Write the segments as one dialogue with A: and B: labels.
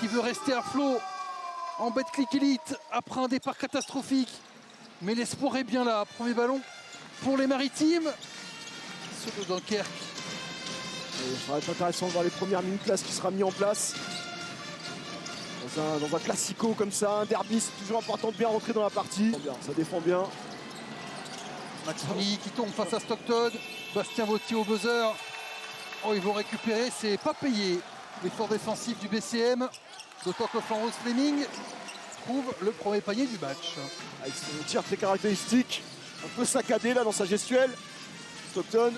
A: qui veut rester à flot en Betclic Elite après un départ catastrophique. Mais l'espoir est bien là. Premier ballon pour les Maritimes. Ceux de Dunkerque.
B: Ça va être intéressant de voir les premières minutes là, ce qui sera mis en place. Dans un classico comme ça, un derby, c'est toujours important de bien rentrer dans la partie. Ça défend bien.
A: Maxoni qui tombe face à Stockton. Bastien Vautier au buzzer. Oh, ils vont récupérer, c'est pas payé. L'effort défensif du BCM. D'autant que Florence Fleming trouve le premier panier du match.
B: Avec son tir très caractéristique, un peu saccadé là dans sa gestuelle. Stockton.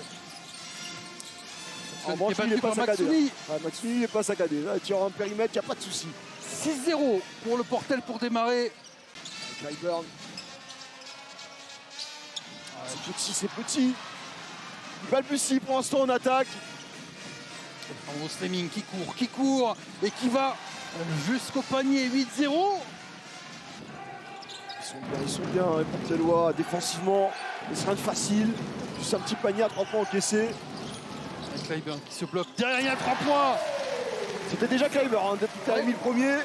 B: En revanche, il n'est pas saccadé. Maxoni n'est pas saccadé. Là, il tire en périmètre, il n'y a pas de souci.
A: 6-0 pour le Portel pour démarrer.
B: Clyburn. C'est petit. Il balbutie pour l'instant en attaque.
A: Florence Fleming qui court et qui va jusqu'au panier 8-0.
B: Ils sont bien, les Portelois, défensivement. Ce sera facile. Juste un petit panier à 3 points encaissé.
A: Clyburn qui se bloque derrière, il y a 3 points.
B: C'était déjà Clyburn, depuis qu'il a mis le premier.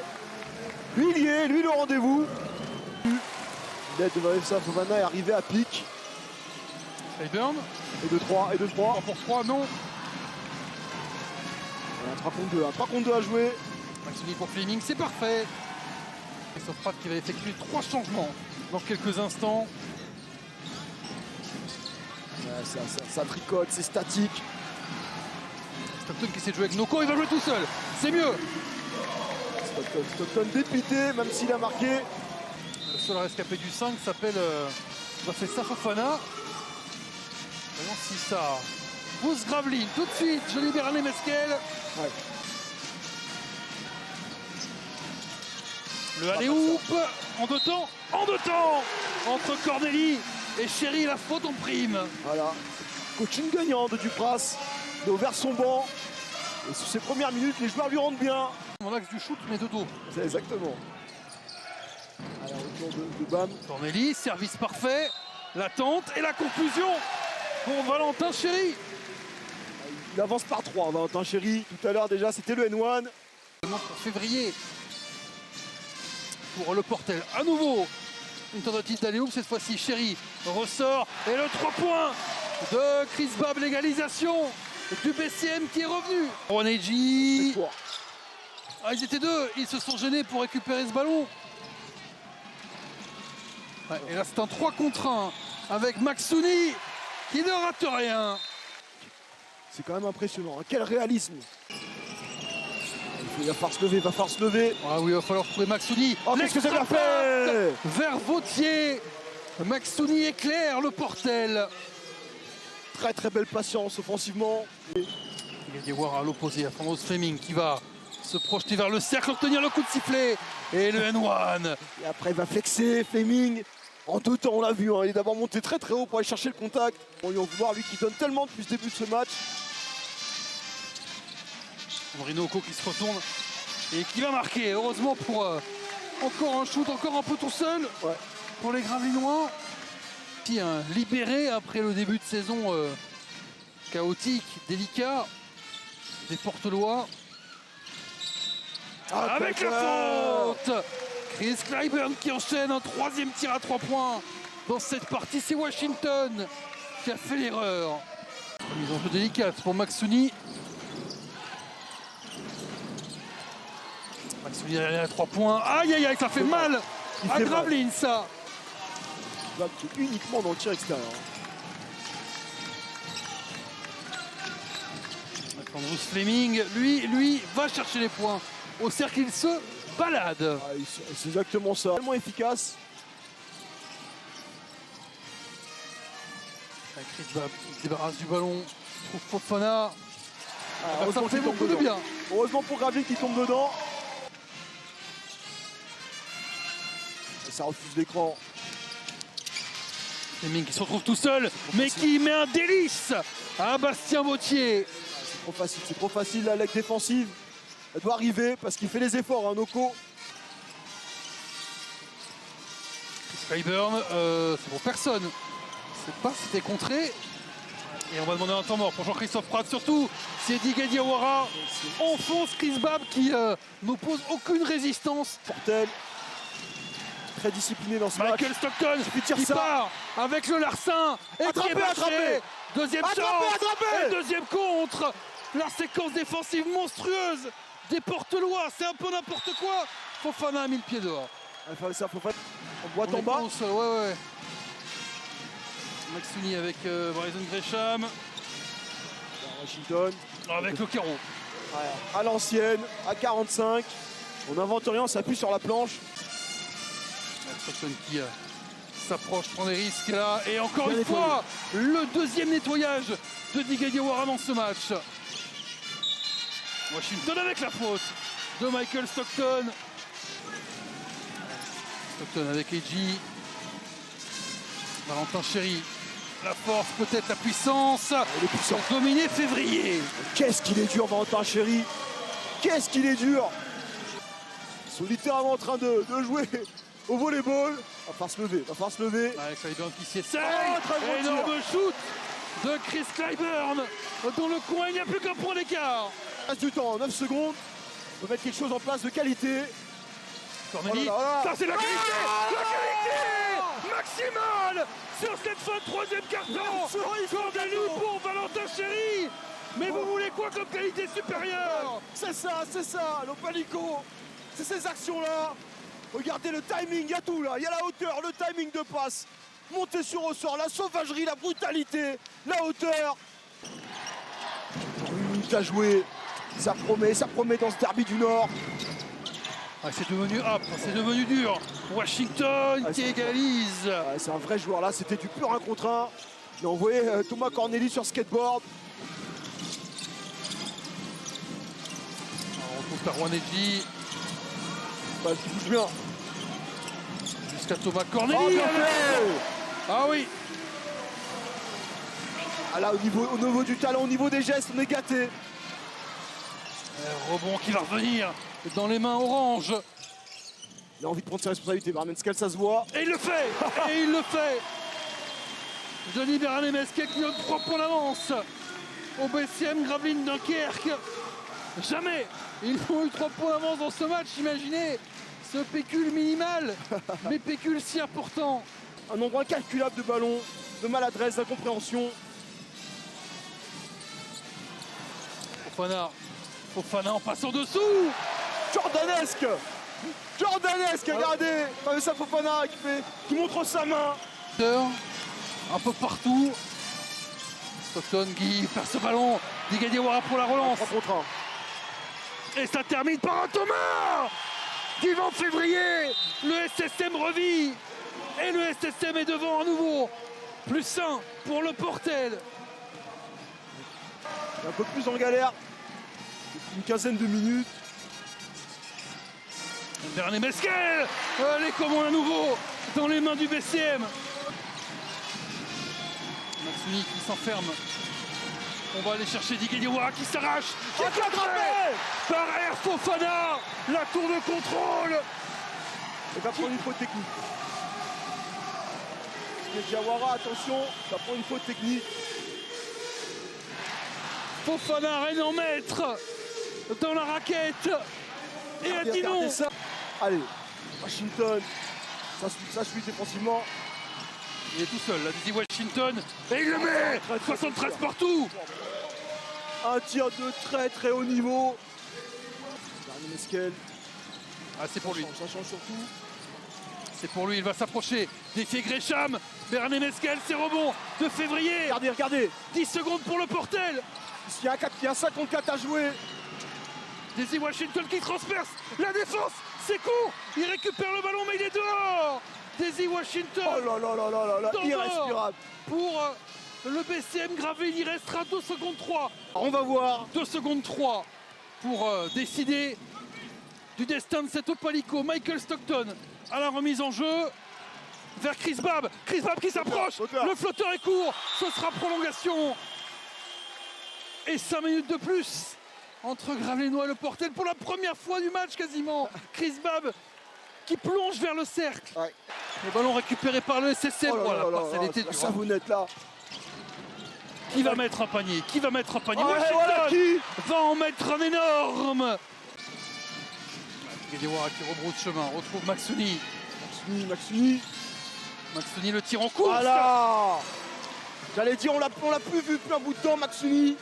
B: Lui, il y est, lui, le rendez-vous. L'aide de Vanessa Fofana est arrivé à pic.
A: Clyburn.
B: Et de 3,
A: 3 pour 3, non.
B: Un 3 contre 2, un 3 contre 2 à jouer.
A: Maxoni pour Fleming, c'est parfait. Et Sofrat qui va effectuer 3 changements dans quelques instants.
B: Ouais, ça tricote, c'est statique.
A: Stockton qui essaie de jouer avec Noko, il va jouer tout seul. C'est mieux.
B: Stockton dépité, même s'il a marqué.
A: Le seul rescapé du 5 s'appelle Vanessa Fofana. Voyons si ça pousse Gravelines. Tout de suite, je libère Anne Mesquel.
B: Ouais.
A: Le alley-oop en 2 temps. En 2 temps entre Cornélie et Chéri, la faute en prime.
B: Voilà. Coaching gagnant de Dupras. Il a ouvert son banc. Et sur ses premières minutes, les joueurs lui rendent bien.
A: Mon axe du shoot, mais de dos.
B: C'est exactement. Alors, autour de Bam.
A: Cornélie, service parfait. L'attente et la conclusion pour Valentin Chéri.
B: Il avance par 3, Valentin Chéri. Tout à l'heure déjà, c'était le N1.
A: Pour février. Pour le Portel. À nouveau, une tentative d'aller-oop. Cette fois-ci, Chéri ressort. Et le 3 points de Chris Babb. L'égalisation du BCM qui est revenu. Oneji. Ah, ils étaient 2. Ils se sont gênés pour récupérer ce ballon. Ouais, et là, c'est un 3 contre 1 avec Maxoni qui ne rate rien.
B: C'est quand même impressionnant. Quel réalisme. Il va falloir se lever,
A: Ah oui, il va falloir trouver Maxoni.
B: Oh, qu'est-ce que ça a fait
A: vers Vautier. Maxoni éclaire le Portel.
B: Très très belle patience offensivement.
A: Il va y avoir à l'opposé, à Florence Fleming qui va se projeter vers le cercle, obtenir le coup de sifflet. Et le N1.
B: Et après il va flexer, Fleming. En 2 temps, on l'a vu, hein. Il est d'abord monté très très haut pour aller chercher le contact. On va voir lui qui donne tellement depuis le début de ce match.
A: Henri Noko qui se retourne et qui va marquer. Heureusement pour encore un shoot, encore un peu tout seul.
B: Ouais.
A: Pour les Gravelinois. Puis libéré après le début de saison chaotique, délicat des Portelois. Avec la faute, Chris Clyburn qui enchaîne un 3e tir à 3 points. Dans cette partie, c'est Washington qui a fait l'erreur. Mise en jeu délicate pour Maxoni. Maxoni à 3 points. Aïe aïe aïe, ça fait mal à Gravelines ça.
B: Uniquement dans le tir extérieur.
A: Andrews Fleming, lui va chercher les points. Au cercle, il se balade.
B: Ah, c'est exactement ça. Tellement efficace.
A: Chris Babb se débarrasse du ballon. Trouve Fofana. Ça fait beaucoup de bien.
B: Heureusement pour Gravelines qui tombe dedans. Et ça refuse l'écran.
A: Fleming qui se retrouve tout seul, mais qui met un délice à Bastien Vautier.
B: C'est trop facile la leg défensive. Elle doit arriver parce qu'il fait les efforts, hein, Noko.
A: Clyburn, c'est pour personne. Je sais pas si c'était contré. Et on va demander un temps mort pour Jean-Christophe Prat, surtout si Eddie Diawara enfonce Chris Babb qui n'oppose aucune résistance.
B: Portel, très discipliné dans ce match.
A: Michael Stockton qui part avec le larcin et qui est
B: Attrapé.
A: Deuxième chance et deuxième contre. La séquence défensive monstrueuse des Portelois, c'est un peu n'importe quoi. Fofana a mis le pied dehors.
B: Ça, Fofana, on boite en bas.
A: Ouais. Maxuni avec Bryson Gresham.
B: Washington.
A: Avec le carreau.
B: Ouais, à l'ancienne, à 45. On n'invente rien, on s'appuie sur la planche.
A: Stockton qui s'approche, prend des risques là. Et encore une fois, le deuxième nettoyage de Eddie Diawara dans ce match. Washington avec la faute de Michael Stockton. Stockton avec Edgy. Valentin Chéry. La force, peut-être la puissance.
B: Il est puissant.
A: Pour dominer Février.
B: Qu'est-ce qu'il est dur, Valentin Chéry. Qu'est-ce qu'il est dur. Ils sont littéralement en train de jouer au volleyball. Va falloir se lever.
A: Avec Clyburn qui s'y essaye.
B: Très bon
A: Énorme shoot de Chris Clyburn. Dans le coin, il n'y a plus qu'un point d'écart.
B: Il reste du temps, 9 secondes. On peut mettre quelque chose en place de qualité.
A: Corneli, ça c'est la qualité. La qualité maximale sur cette fin de troisième carton. Corneli pour Valentin Chéry. Mais vous voulez quoi comme qualité supérieure?
B: C'est ça, l'Opalico. C'est ces actions-là. Regardez le timing, il y a tout là. Il y a la hauteur, le timing de passe. Monter sur ressort, la sauvagerie, la brutalité, la hauteur. Une minute à jouer. Ça promet dans ce derby du Nord.
A: C'est devenu âpre, c'est devenu dur. Washington qui égalise.
B: C'est un vrai joueur là, c'était du pur 1 contre 1. Il a envoyé Thomas Corneli sur skateboard.
A: On retrouve Tarouanegi.
B: Il bouge bien.
A: Jusqu'à Thomas Corneli. Ah oui.
B: Ah là, au niveau du talent, au niveau des gestes, on est gâté.
A: Rebond qui va revenir dans les mains orange.
B: Il a envie de prendre ses responsabilités, Bernard-Meskel, ça se voit.
A: Et il le fait. Et il le fait. Denis Bernard-Meskel qui donne 3 points d'avance au BCM Gravelines Dunkerque. Jamais ils n'ont eu 3 points d'avance dans ce match. Imaginez ce pécule minimal, mais pécule si important.
B: Un nombre incalculable de ballons, de maladresse, d'incompréhension.
A: Fofana en passant dessous.
B: Jordanesque, regardez. Pas ça, Fofana qui montre sa main.
A: Un peu partout. Stockton qui perd ce ballon. Eddie Diawara pour la relance.
B: 3 contre 1.
A: Et ça termine par un Thomas d'Yvan Février. Le SSM revit. Et le SSM est devant à nouveau. Plus 1 pour le Portel.
B: Un peu plus en galère. Une quinzaine de minutes.
A: Bernard-Meskel, les commandes à nouveau dans les mains du BCM. Maxuni qui s'enferme. On va aller chercher Eddie Diawara qui s'arrache. Qui est attrapé par Air Fofana. La tour de contrôle.
B: Il va prendre une faute technique. Diawara, attention, ça prend une faute technique.
A: Fofana, reine en maître dans la raquette. Et a dit non.
B: Allez, Washington, ça suit défensivement.
A: Il est tout seul, là, Dizzy Washington. Et il le met 73 partout.
B: Un tir de très très haut niveau. Bernard-Meskel.
A: Ah, c'est pour lui.
B: Ça change surtout.
A: C'est pour lui, il va s'approcher. Défier Gresham. Bernard-Meskel, c'est rebond de Février.
B: Regardez.
A: 10 secondes pour le Portel.
B: Il y a un 54 à jouer.
A: Dizzy Washington qui transperce la défense. C'est court. Il récupère le ballon, mais il est dehors. Dizzy Washington.
B: Oh là, irrespirable.
A: Pour le BCM Gravelines, il restera 2 secondes 3.
B: On va voir.
A: 2 secondes 3 pour décider du destin de cet Opalico. Michael Stockton à la remise en jeu vers Chris Babb. Chris Babb qui s'approche. Le flotteur est court. Ce sera prolongation. Et 5 minutes de plus entre Gravelinois et le Portel pour la première fois du match quasiment. Chris Babb qui plonge vers le cercle.
B: Ouais.
A: Le ballon récupéré par le SSM.
B: La savonnette là.
A: Qui va mettre un panier? Qui va mettre un panier?
B: Ouais,
A: Washington
B: voilà qui.
A: va en mettre un énorme. Guédiouara qui rebrousse chemin, retrouve Maxuni.
B: Maxuni.
A: Maxuni le tire en course.
B: Voilà. J'allais dire, on l'a plus vu depuis un bout de temps, Maxuni.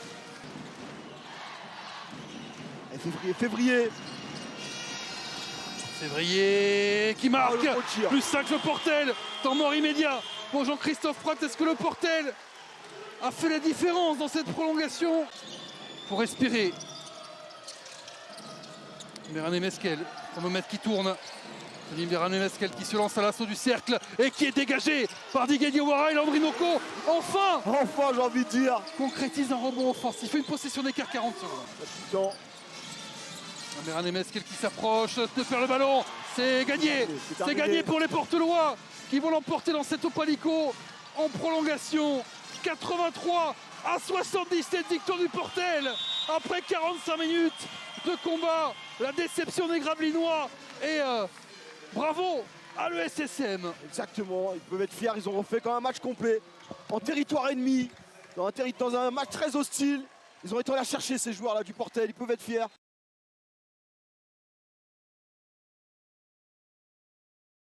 B: Et février.
A: Février qui marque.
B: Oh, le gros tir.
A: Plus 5 le Portel. Temps mort immédiat pour Jean-Christophe Prat. Est-ce que le Portel a fait la différence dans cette prolongation? Pour respirer. Mérane Mesquel, chronomètre qui tourne. Mérane Mesquel qui se lance à l'assaut du cercle et qui est dégagé par Didier Diawara et Landry-Noko. Enfin
B: j'ai envie de dire.
A: Concrétise un rebond offensif. Une possession d'écart 40 secondes. Mérane Mesquel qui s'approche de faire le ballon. C'est gagné. C'est gagné pour les Portelois qui vont l'emporter dans cette Opalico en prolongation. 83 à 77, victoire du Portel après 45 minutes de combat. La déception des Gravelinois et bravo à l'ESSM.
B: Exactement, ils peuvent être fiers, ils ont refait quand même un match complet en territoire ennemi, dans un match très hostile. Ils ont été allés chercher ces joueurs là du Portel, ils peuvent être fiers.